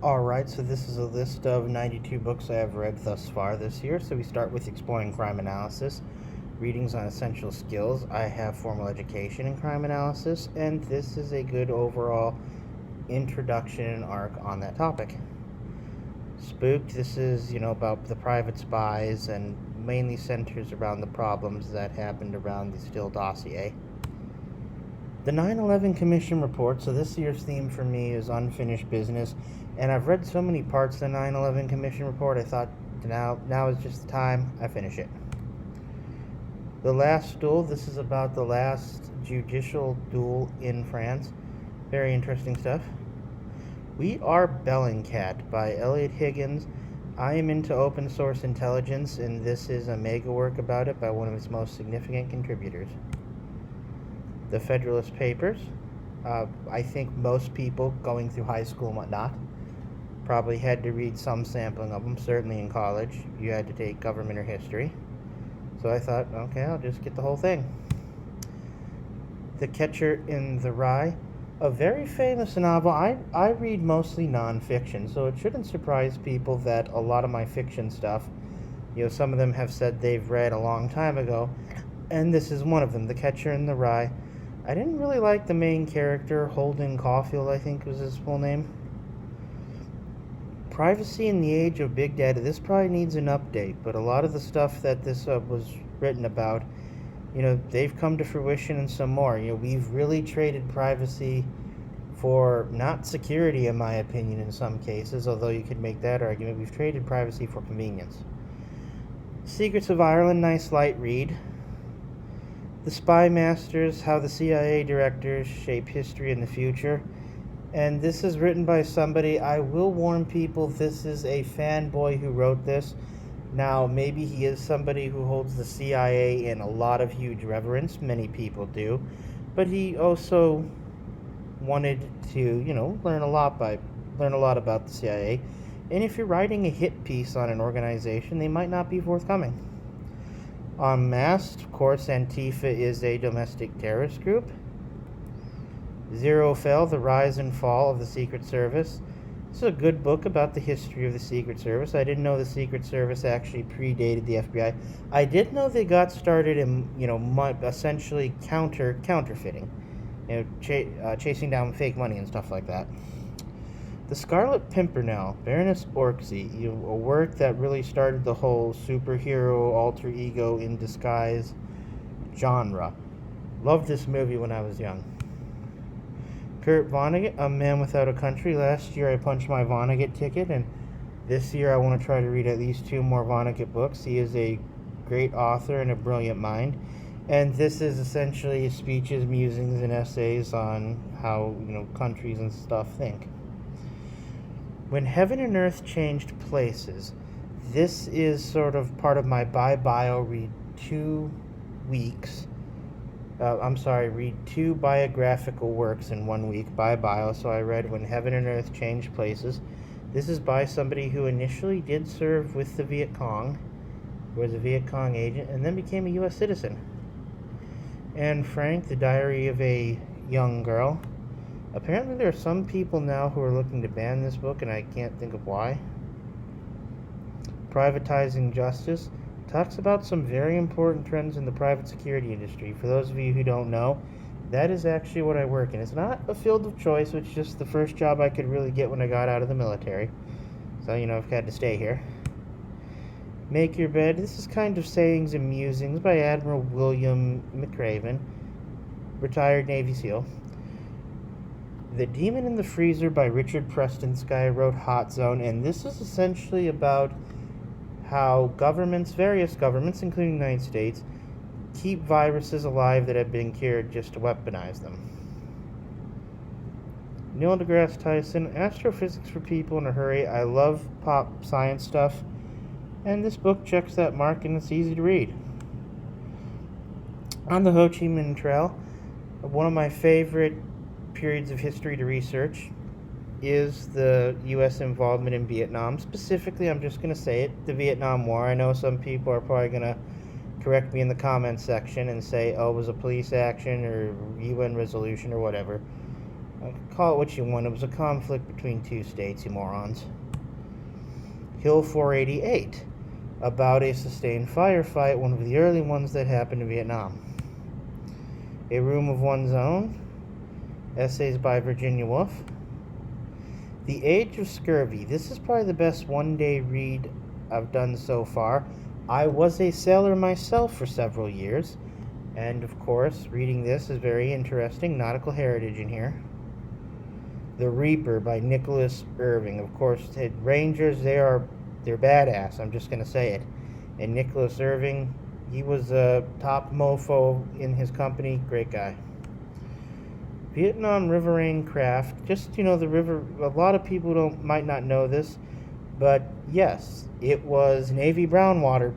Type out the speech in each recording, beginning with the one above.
Alright, so this is a list of 92 books I have read thus far this year. So we start with Exploring Crime Analysis, Readings on Essential Skills. I have Formal Education in Crime Analysis, and this is a good overall introduction and arc on that topic. Spooked, this is, about the private spies and mainly centers around the problems that happened around the Steele dossier. The 9/11 Commission report, so this year's theme for me is unfinished business, and I've read so many parts of the 9/11 Commission report, I thought now is just the time I finish it. The Last Duel, this is about the last judicial duel in France. Very interesting stuff. We Are Bellingcat by Eliot Higgins. I am into open source intelligence, and this is a mega work about it by one of its most significant contributors. The Federalist Papers. I think most people going through high school and whatnot probably had to read some sampling of them. Certainly in college, you had to take government or history. So I thought, okay, I'll just get the whole thing. The Catcher in the Rye, a very famous novel. I read mostly nonfiction, so it shouldn't surprise people that a lot of my fiction stuff, some of them have said they've read a long time ago, and this is one of them, The Catcher in the Rye. I didn't really like the main character, Holden Caulfield, I think was his full name. Privacy in the Age of Big Data. This probably needs an update, but a lot of the stuff that this was written about, they've come to fruition and some more. We've really traded privacy for not security, in my opinion, in some cases, although you could make that argument. We've traded privacy for convenience. Secrets of Ireland, nice light read. The Spy Masters, How the CIA Directors Shape History in the Future. And this is written by somebody, I will warn people, this is a fanboy who wrote this. Now, maybe he is somebody who holds the CIA in a lot of huge reverence. Many people do. But he also wanted to, learn a lot about the CIA. And if you're writing a hit piece on an organization, they might not be forthcoming. Unmasked, of course, Antifa is a domestic terrorist group. Zero Fell, The Rise and Fall of the Secret Service. This is a good book about the history of the Secret Service. I didn't know the Secret Service actually predated the FBI. I did know they got started in, essentially counterfeiting, chasing down fake money and stuff like that. The Scarlet Pimpernel, Baroness Orczy, a work that really started the whole superhero alter ego in disguise genre. Loved this movie when I was young. Kurt Vonnegut, A Man Without a Country. Last year I punched my Vonnegut ticket, and this year I want to try to read at least 2 more Vonnegut books. He is a great author and a brilliant mind, and this is essentially speeches, musings, and essays on how, countries and stuff think. When Heaven and Earth Changed Places. This is sort of part of my bio read 2 weeks. Read 2 biographical works in 1 week by bio. So I read When Heaven and Earth Changed Places. This is by somebody who initially did serve with the Viet Cong, was a Viet Cong agent, and then became a U.S. citizen. Anne Frank, The Diary of a Young Girl. Apparently there are some people now who are looking to ban this book, and I can't think of why. Privatizing Justice talks about some very important trends in the private security industry. For those of you who don't know, that is actually what I work in. It's not a field of choice, it's just the first job I could really get when I got out of the military. So, I've had to stay here. Make Your Bed. This is kind of sayings and musings by Admiral William McRaven, retired Navy SEAL. The Demon in the Freezer by Richard Preston. This guy wrote Hot Zone, and this is essentially about how various governments, including the United States, keep viruses alive that have been cured just to weaponize them. Neil deGrasse Tyson, Astrophysics for People in a Hurry. I love pop science stuff, and this book checks that mark, and it's easy to read. On the Ho Chi Minh Trail, one of my favorite periods of history to research is the U.S. involvement in Vietnam. Specifically, I'm just going to say it, the Vietnam War. I know some people are probably going to correct me in the comments section and say, oh, it was a police action or UN resolution or whatever. Call it what you want. It was a conflict between two states, you morons. Hill 488, about a sustained firefight, one of the early ones that happened in Vietnam. A Room of One's Own, essays by Virginia Woolf. The Age of Scurvy. This is probably the best one-day read I've done so far. I was a sailor myself for several years, and of course, reading this is very interesting. Nautical heritage in here. The Reaper by Nicholas Irving. Of course, Rangers, they're badass. I'm just going to say it. And Nicholas Irving, he was a top mofo in his company. Great guy. Vietnam Riverine Craft. Just, the river, a lot of people might not know this, but yes, it was Navy brown water.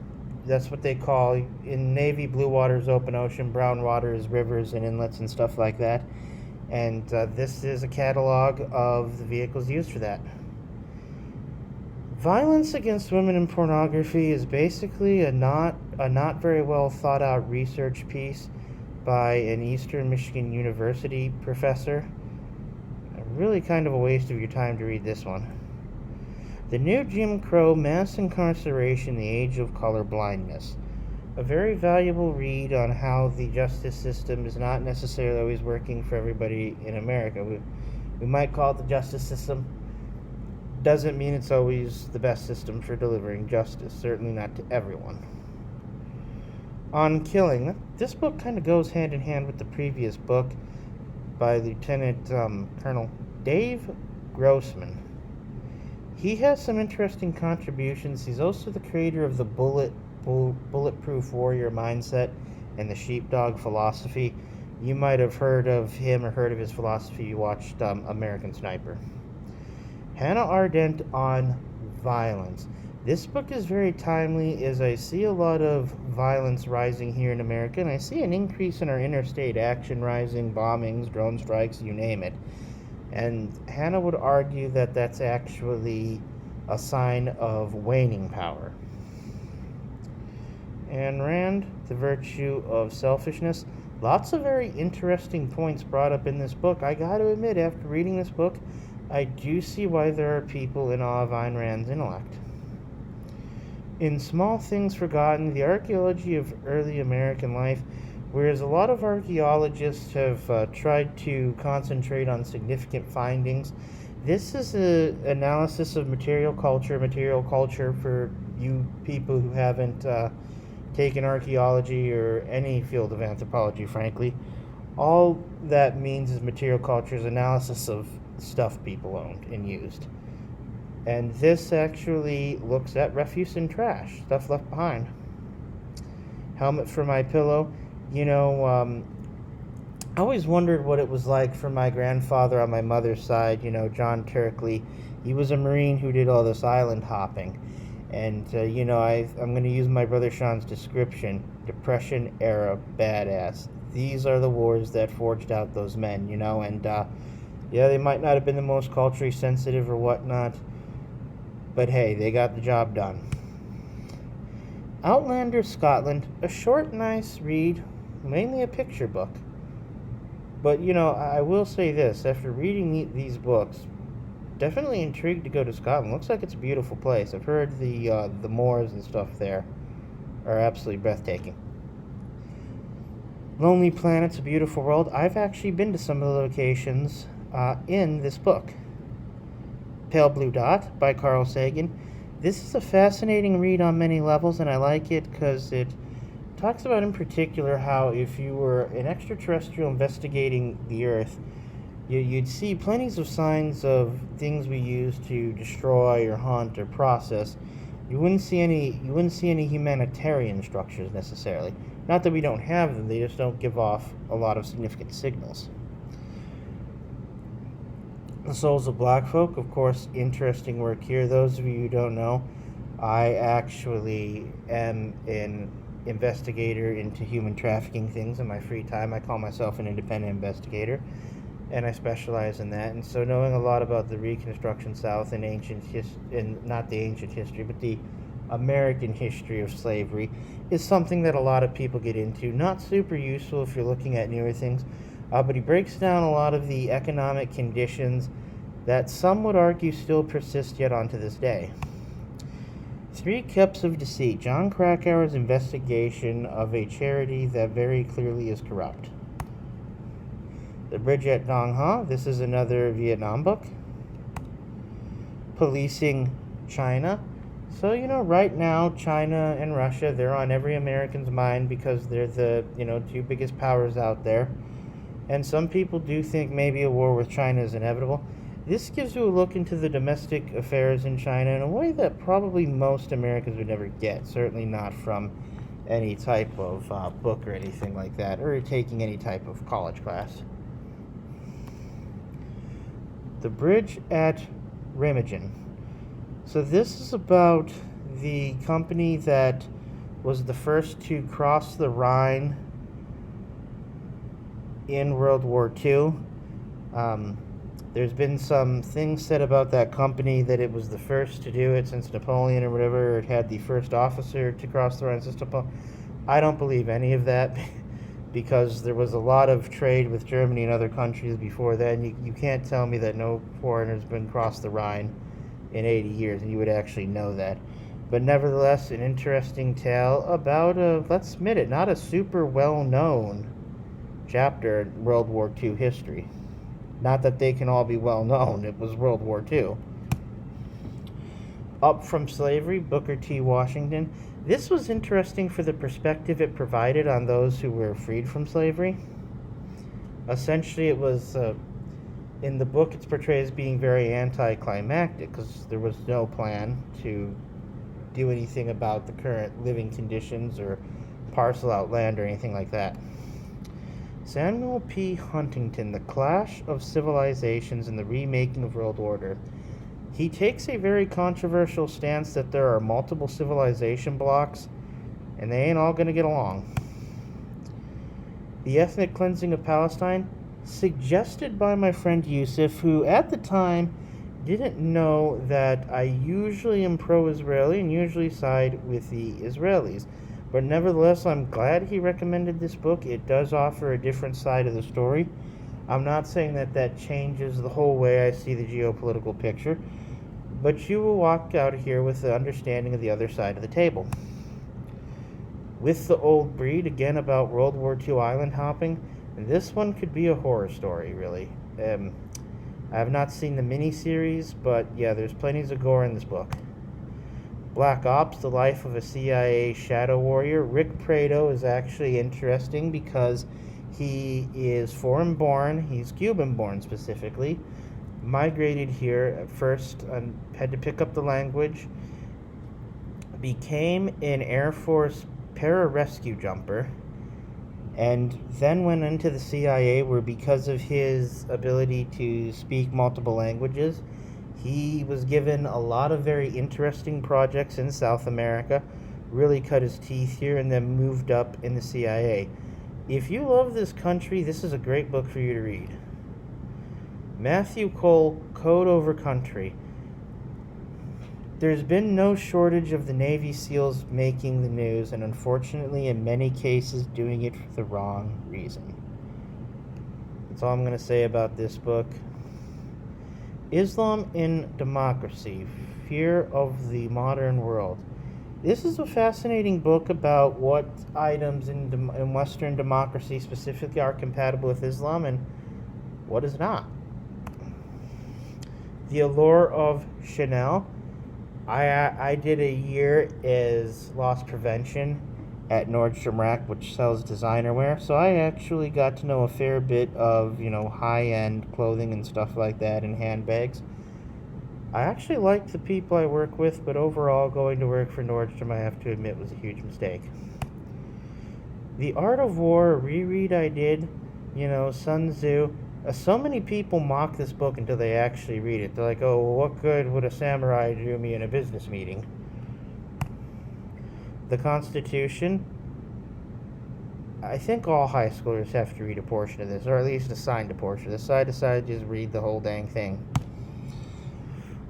That's what they call, in Navy, blue water is open ocean, brown water is rivers and inlets and stuff like that. And this is a catalog of the vehicles used for that. Violence against women in pornography is basically a not very well thought out research piece by an Eastern Michigan University professor. Really kind of a waste of your time to read this one. The New Jim Crow, Mass Incarceration, the Age of Color Blindness. A very valuable read on how the justice system is not necessarily always working for everybody in America. We might call it the justice system. Doesn't mean it's always the best system for delivering justice, certainly not to everyone. On Killing. This book kind of goes hand in hand with the previous book by Lieutenant Colonel Dave Grossman. He has some interesting contributions. He's also the creator of the Bulletproof Warrior mindset and the Sheepdog philosophy. You might have heard of him or heard of his philosophy. You watched American Sniper. Hannah Ardent on Violence. This book is very timely as I see a lot of violence rising here in America, and I see an increase in our interstate action rising, bombings, drone strikes, you name it. And Hannah would argue that that's actually a sign of waning power. Ayn Rand, The Virtue of Selfishness. Lots of very interesting points brought up in this book. I got to admit, after reading this book, I do see why there are people in awe of Ayn Rand's intellect. In Small Things Forgotten, the archaeology of early American life. Whereas a lot of archaeologists have tried to concentrate on significant findings, this is an analysis of material culture for you people who haven't taken archaeology or any field of anthropology, frankly. All that means is material culture is analysis of stuff people owned and used. And this actually looks at refuse and trash, stuff left behind. Helmet for My Pillow. I always wondered what it was like for my grandfather on my mother's side, John Turkley. He was a Marine who did all this island hopping. And, I'm going to use my brother Sean's description, Depression-era badass. These are the wars that forged out those men, and, they might not have been the most culturally sensitive or whatnot, but hey, they got the job done. Outlander Scotland, a short, nice read, mainly a picture book. But, I will say this, after reading these books, definitely intrigued to go to Scotland. Looks like it's a beautiful place. I've heard the moors and stuff there are absolutely breathtaking. Lonely Planet's a Beautiful World. I've actually been to some of the locations in this book. Pale Blue Dot by Carl Sagan. This is a fascinating read on many levels, and I like it because it talks about in particular how if you were an extraterrestrial investigating the Earth, you'd see plenty of signs of things we use to destroy or hunt or process. You wouldn't see any humanitarian structures necessarily. Not that we don't have them, they just don't give off a lot of significant signals. The Souls of Black Folk, of course, interesting work here. Those of you who don't know, I actually am an investigator into human trafficking things in my free time. I call myself an independent investigator, and I specialize in that. And so knowing a lot about the Reconstruction South and not the ancient history, but the American history of slavery is something that a lot of people get into. Not super useful if you're looking at newer things, But he breaks down a lot of the economic conditions that some would argue still persist yet onto this day. Three Cups of Deceit, Jon Krakauer's investigation of a charity that very clearly is corrupt. The Bridge at Dong Ha, this is another Vietnam book. Policing China. So, right now, China and Russia, they're on every American's mind because they're the, two biggest powers out there. And some people do think maybe a war with China is inevitable. This gives you a look into the domestic affairs in China in a way that probably most Americans would never get. Certainly not from any type of book or anything like that, or taking any type of college class. The Bridge at Remagen. So this is about the company that was the first to cross the Rhine in World War II. There's been some things said about that company that it was the first to do it since Napoleon or whatever. It had the first officer to cross the Rhine since Napoleon. I don't believe any of that because there was a lot of trade with Germany and other countries before then. You can't tell me that no foreigner's been across the Rhine in 80 years, and you would actually know that. But nevertheless, an interesting tale about let's admit it, not a super well-known chapter in World War II history. Not that they can all be well known, it was World War II. Up from Slavery, Booker T. Washington. This was interesting for the perspective it provided on those who were freed from slavery. Essentially, it was, in the book, it's portrayed as being very anticlimactic because there was no plan to do anything about the current living conditions or parcel out land or anything like that. Samuel P. Huntington, The Clash of Civilizations and the Remaking of World Order. He takes a very controversial stance that there are multiple civilization blocks, and they ain't all going to get along. The Ethnic Cleansing of Palestine, suggested by my friend Yusuf, who at the time didn't know that I usually am pro-Israeli and usually side with the Israelis. But nevertheless, I'm glad he recommended this book. It does offer a different side of the story. I'm not saying that changes the whole way I see the geopolitical picture, but you will walk out of here with the understanding of the other side of the table. With the Old Breed, again about World War II island hopping, and this one could be a horror story, really. I have not seen the miniseries, but yeah, there's plenty of gore in this book. Black Ops, The Life of a CIA Shadow Warrior. Rick Prado is actually interesting because he is foreign-born. He's Cuban-born, specifically. Migrated here at first, had to pick up the language. Became an Air Force pararescue jumper. And then went into the CIA, where because of his ability to speak multiple languages, he was given a lot of very interesting projects in South America, really cut his teeth here, and then moved up in the CIA. If you love this country, this is a great book for you to read. Matthew Cole, Code Over Country. There's been no shortage of the Navy SEALs making the news, and unfortunately, in many cases, doing it for the wrong reason. That's all I'm going to say about this book. Islam in Democracy, Fear of the Modern World. This is a fascinating book about what items in Western democracy specifically are compatible with Islam and what is not. The Allure of Chanel. I did a year as loss prevention at Nordstrom Rack, which sells designer wear, so I actually got to know a fair bit of, high-end clothing and stuff like that, and handbags. I actually liked the people I work with, but overall, going to work for Nordstrom, I have to admit, was a huge mistake. The Art of War, a reread I did, Sun Tzu. So many people mock this book until they actually read it. They're like, oh, well, what good would a samurai do me in a business meeting? The Constitution. I think all high schoolers have to read a portion of this, or at least assigned a portion of this. So I decided to just read the whole dang thing.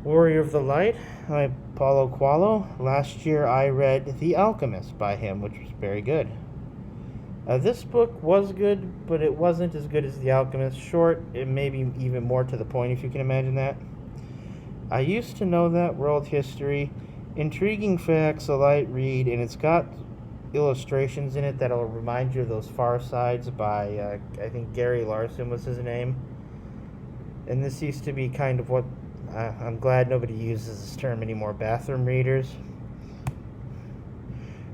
Warrior of the Light by Paulo Coelho. Last year I read The Alchemist by him, which was very good. This book was good, but it wasn't as good as The Alchemist. Short, and maybe even more to the point, if you can imagine that. I used to know that world history. Intriguing facts, a light read, and it's got illustrations in it that'll remind you of those Far Sides by, I think Gary Larson was his name. And this used to be kind of what, I'm glad nobody uses this term anymore, bathroom readers.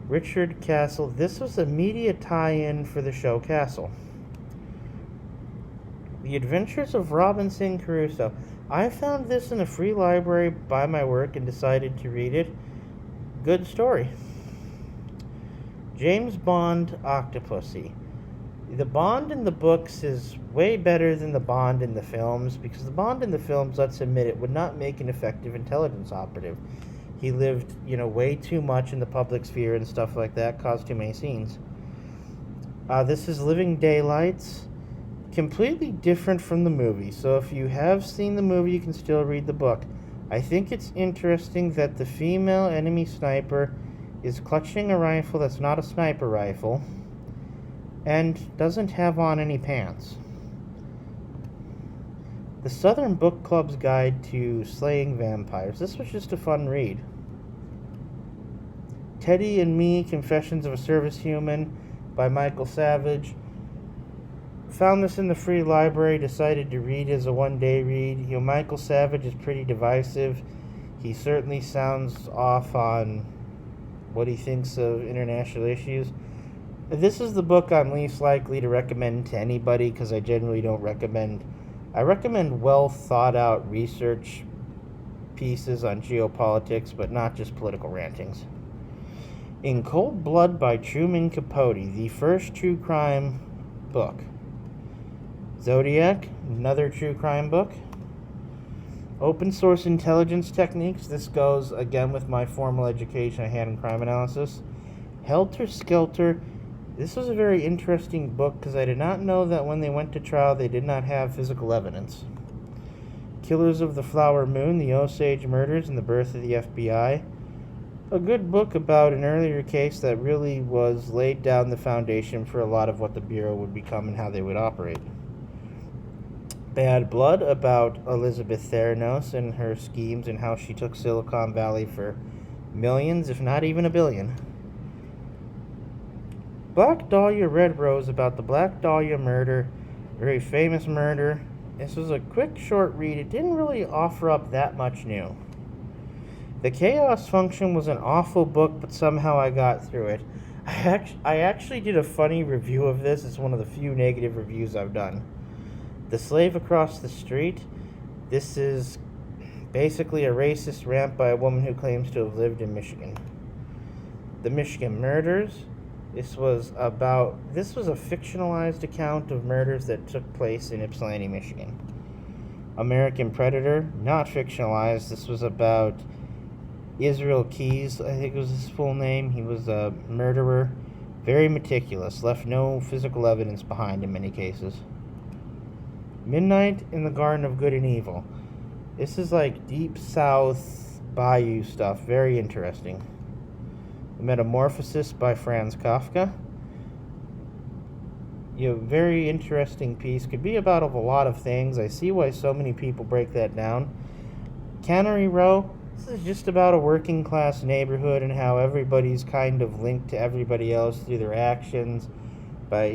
Richard Castle. This was a media tie-in for the show Castle. The Adventures of Robinson Crusoe. I found this in a free library by my work and decided to read it. Good story. James Bond Octopussy. The Bond in the books is way better than the Bond in the films, because the Bond in the films, let's admit it, would not make an effective intelligence operative. He lived, way too much in the public sphere and stuff like that, caused too many scenes. This is Living Daylights. Completely different from the movie, so if you have seen the movie, you can still read the book. I think it's interesting that the female enemy sniper is clutching a rifle that's not a sniper rifle and doesn't have on any pants. The Southern Book Club's Guide to Slaying Vampires. This was just a fun read. Teddy and Me, Confessions of a Service Human by Michael Savage. Found this in the free library, decided to read as a one-day read. Michael Savage is pretty divisive. He certainly sounds off on what he thinks of international issues. This is the book I'm least likely to recommend to anybody, because I generally don't recommend... I recommend well thought out research pieces on geopolitics, but not just political rantings. In Cold Blood by Truman Capote, the first true crime book. Zodiac, another true crime book. Open source intelligence techniques. This goes again with my formal education I had in crime analysis. Helter Skelter. This was a very interesting book because I did not know that when they went to trial they did not have physical evidence. Killers of the Flower Moon, the Osage Murders and the Birth of the FBI. A good book about an earlier case that really was laid down the foundation for a lot of what the Bureau would become and how they would operate. Bad Blood, about Elizabeth Theranos and her schemes and how she took Silicon Valley for millions, if not even $1 billion. Black Dahlia Red Rose, about the Black Dahlia murder, very famous murder. This was a quick, short read. It didn't really offer up that much new. The Chaos Function was an awful book, but somehow I got through it. I actually did a funny review of this. It's one of the few negative reviews I've done. The Slave Across the Street. This is basically a racist rant by a woman who claims to have lived in Michigan. The Michigan Murders. This was a fictionalized account of murders that took place in Ypsilanti, Michigan. American Predator, not fictionalized. This was about Israel Keys, I think was his full name. He was a murderer, very meticulous, left no physical evidence behind in many cases. Midnight in the Garden of Good and Evil. This is like deep south bayou stuff, very interesting. The Metamorphosis by Franz Kafka. Very interesting piece. Could be about a lot of things. I see why so many people break that down. Cannery Row. This is just about a working class neighborhood and how everybody's kind of linked to everybody else through their actions, by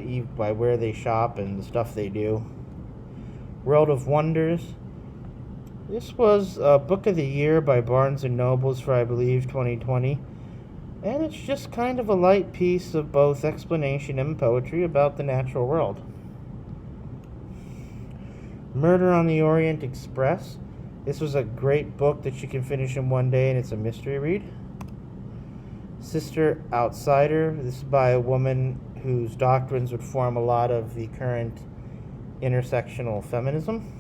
where they shop and the stuff they do. World of Wonders. This was Book of the Year by Barnes & Nobles for, I believe, 2020. And it's just kind of a light piece of both explanation and poetry about the natural world. Murder on the Orient Express. This was a great book that you can finish in one day, and it's a mystery read. Sister Outsider. This is by a woman whose doctrines would form a lot of the current intersectional feminism.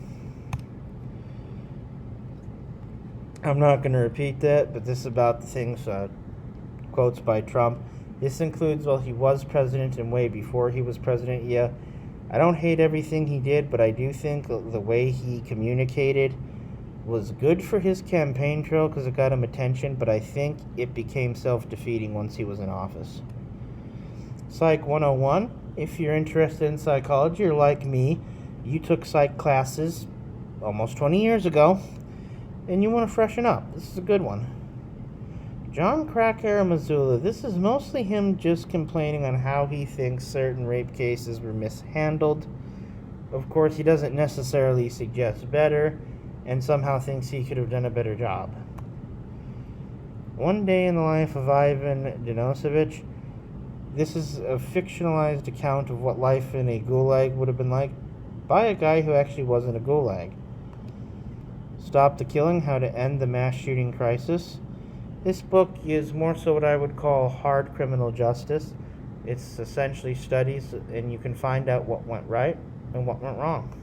I'm not going to repeat that, but this is about the things, quotes by Trump. This includes, he was president and way before he was president, yeah. I don't hate everything he did, but I do think the way he communicated was good for his campaign trail because it got him attention, but I think it became self-defeating once he was in office. Psych 101. If you're interested in psychology or like me, you took psych classes almost 20 years ago and you want to freshen up, this is a good one. John Krakauer Missoula. This is mostly him just complaining on how he thinks certain rape cases were mishandled. Of course, he doesn't necessarily suggest better, and somehow thinks he could have done a better job. One Day in the Life of Ivan Denisovich. This is a fictionalized account of what life in a gulag would have been like by a guy who actually wasn't a gulag. Stop the Killing, How to End the Mass Shooting Crisis. This book is more so what I would call hard criminal justice. It's essentially studies, and you can find out what went right and what went wrong.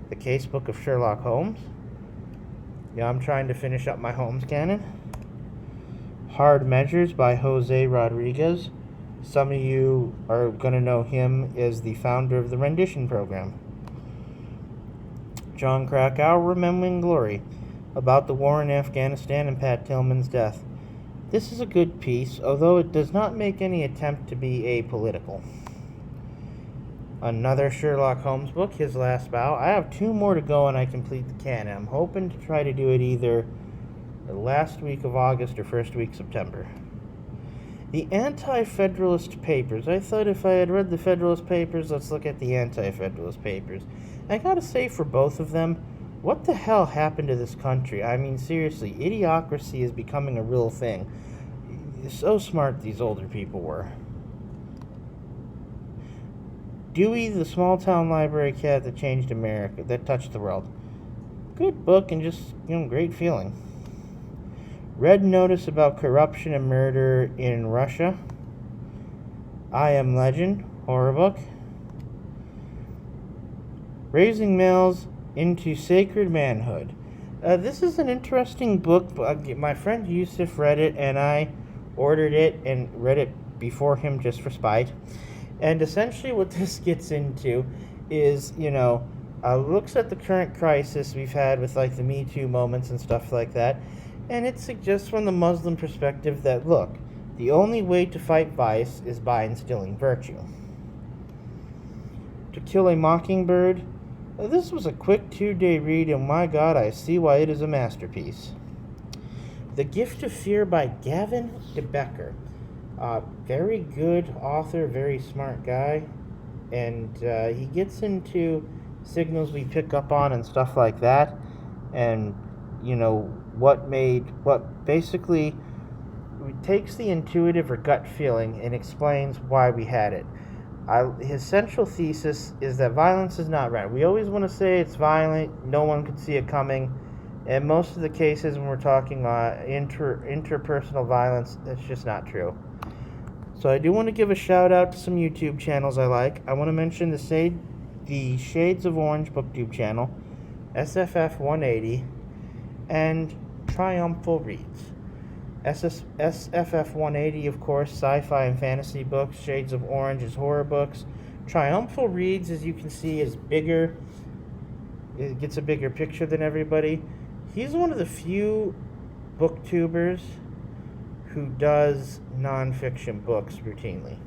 The Casebook of Sherlock Holmes. Yeah, I'm trying to finish up my Holmes canon. Hard Measures by Jose Rodriguez. Some of you are going to know him as the founder of the Rendition Program. John Krakauer, Remembering Glory, about the war in Afghanistan and Pat Tillman's death. This is a good piece, although it does not make any attempt to be apolitical. Another Sherlock Holmes book, His Last Bow. I have 2 more to go and I complete the canon. I'm hoping to try to do it either the last week of August or first week September. The Anti-Federalist Papers. I thought if I had read the Federalist Papers, let's look at the Anti-Federalist Papers. I gotta say, for both of them, what the hell happened to this country? I mean, seriously, idiocracy is becoming a real thing. So smart these older people were. Dewey, the Small Town Library Cat That Changed America, That Touched the World. Good book and just, great feeling. Red Notice About Corruption and Murder in Russia. I Am Legend, horror book. Raising Males into Sacred Manhood. This is an interesting book. My friend Yusuf read it, and I ordered it and read it before him just for spite. And essentially what this gets into is, looks at the current crisis we've had with like the Me Too moments and stuff like that. And it suggests from the Muslim perspective that, look, the only way to fight vice is by instilling virtue. To Kill a Mockingbird. This was a quick 2-day read, and my God, I see why it is a masterpiece. The Gift of Fear by Gavin de Becker. Very good author, very smart guy, and he gets into signals we pick up on and stuff like that, and what basically takes the intuitive or gut feeling and explains why we had it. His central thesis is that violence is not right. We always want to say it's violent, no one could see it coming, and most of the cases when we're talking interpersonal violence, that's just not true. So I do want to give a shout out to some YouTube channels I like. I want to mention the Shades of Orange BookTube channel, SFF 180, and Triumphal Reads. SFF 180, of course, sci-fi and fantasy books. Shades of Orange is horror books. Triumphal Reads, as you can see, is bigger. It gets a bigger picture than everybody. He's one of the few booktubers who does non-fiction books routinely.